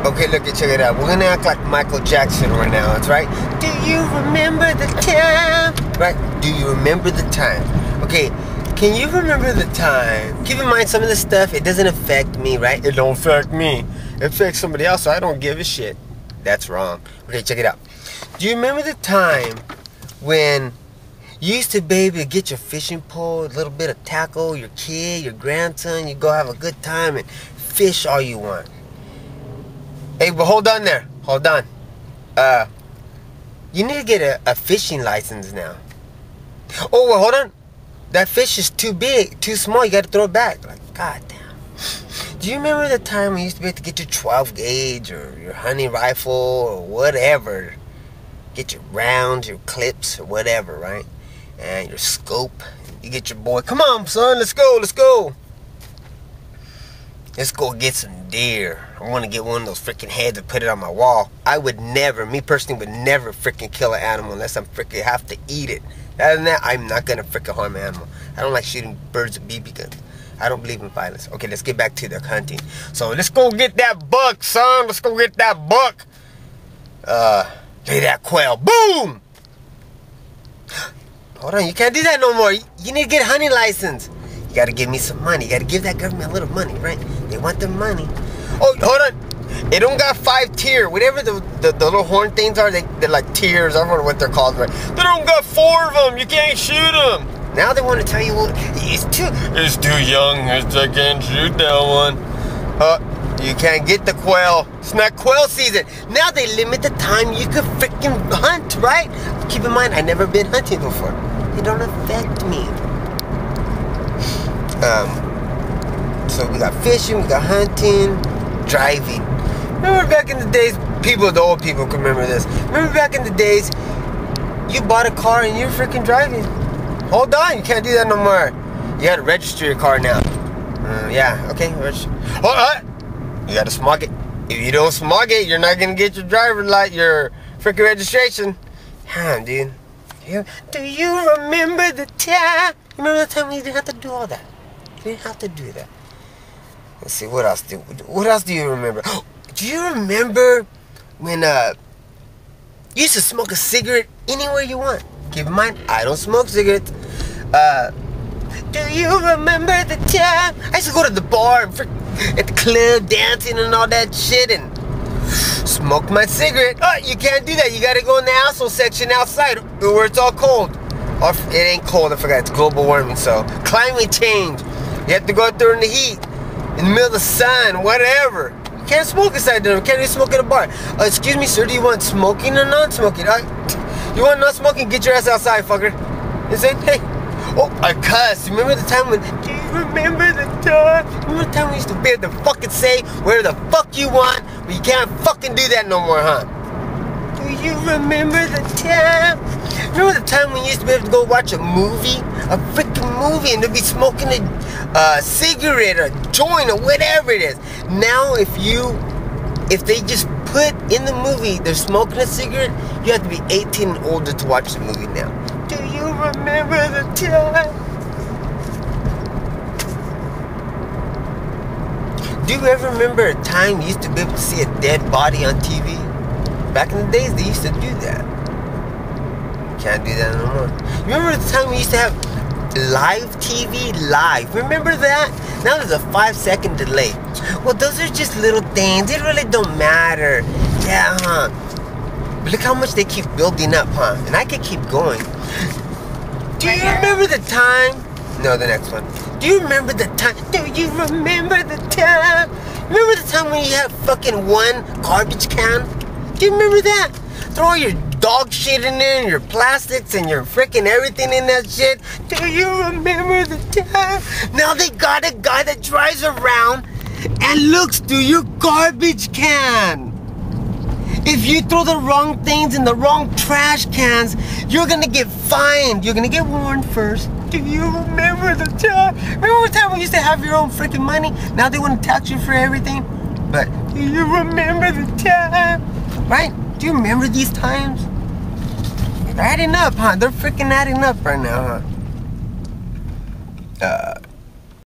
Okay, look, check it out. We're gonna act like Michael Jackson right now. That's right. Do you remember the time? Right? Do you remember the time? Okay. Can you remember the time? Keep in mind, some of the stuff, it doesn't affect me, right? It don't affect me. It affects somebody else, so I don't give a shit. That's wrong. Okay, check it out. Do you remember the time when you used to be able to get your fishing pole, a little bit of tackle, your kid, your grandson, you go have a good time and fish all you want? Hey, but hold on there. Hold on. You need to get a fishing license now. Oh, well, hold on. That fish is too big, too small. You got to throw it back. Like, goddamn. Do you remember the time when you used to be able to get your 12 gauge or your hunting rifle or whatever? Get your rounds, your clips, or whatever, right? And your scope. You get your boy. Come on, son. Let's go. Let's go. Let's go get some deer. I want to get one of those freaking heads and put it on my wall. I would never, me personally, would never freaking kill an animal unless I'm freaking have to eat it. Other than that, I'm not going to freaking harm an animal. I don't like shooting birds with BB guns. I don't believe in violence. Okay, let's get back to the hunting. So let's go get that buck, son. Let's go get that buck. Lay that quail. Boom! Hold on, you can't do that no more. You need to get a hunting license. You gotta give me some money. You gotta give that government a little money, right? They want the money. Oh, hold on. It don't got 5 tier. Whatever the little horn things are, they're like tiers. I don't know what they're called, right? They don't got 4 of them. You can't shoot them. Now they want to tell you, well, it's too young. I can't shoot that one. You can't get the quail. It's not quail season. Now they limit the time you could freaking hunt, right? Keep in mind, I've never been hunting before. It don't affect me. So we got fishing, we got hunting, driving. Remember back in the days, the old people can remember this. Remember back in the days, you bought a car and you're freaking driving. Hold on, you can't do that no more. You gotta register your car now. Yeah, okay, register. Hold on, you gotta smog it. If you don't smog it, you're not gonna get your driver's license, your freaking registration. Damn, dude. Do you remember the time? Remember the time when you didn't have to do all that? You didn't have to do that. Let's see, what else do you remember? Do you remember when you used to smoke a cigarette anywhere you want? Keep in mind, I don't smoke cigarettes. Do you remember the time I used to go to the bar and at the club dancing and all that shit and smoke my cigarette? Oh, you can't do that. You gotta go in the asshole section outside where it's all cold. Or it ain't cold, I forgot, it's global warming, so climate change. You have to go out there in the heat, in the middle of the sun, whatever. You can't smoke inside there. You can't even smoke at a bar. Excuse me, sir, do you want smoking or non-smoking? You want non-smoking? Get your ass outside, fucker. You say, hey. Oh, I cussed. Remember the time when, do you remember the time? Remember the time we used to be able to fucking say whatever the fuck you want, but you can't fucking do that no more, huh? Do you remember the time? Remember the time when you used to be able to go watch a movie? A freaking movie, and they'd be smoking a cigarette or a joint or whatever it is. Now, if they just put in the movie they're smoking a cigarette, you have to be 18 and older to watch the movie now. Do you remember the time? Do you ever remember a time you used to be able to see a dead body on TV? Back in the days, they used to do that. Can't do that no more. Remember the time we used to have live TV live? Remember that? Now there's a 5-second delay. Well, those are just little things. They really don't matter. Yeah, huh? But look how much they keep building up, huh? And I could keep going. Do you remember the time? No, the next one. Do you remember the time? Do you remember the time? Remember the time when you had fucking one garbage can? Do you remember that? Throw all your dog shit in there and your plastics and your freaking everything in that shit. Do you remember the time? Now they got a guy that drives around and looks through your garbage can. If you throw the wrong things in the wrong trash cans, you're gonna get fined. You're gonna get warned first. Do you remember the time? Remember the time we used to have your own freaking money? Now they want to tax you for everything. But do you remember the time? Right? Do you remember these times? They're adding up, huh? They're freaking adding up right now, huh?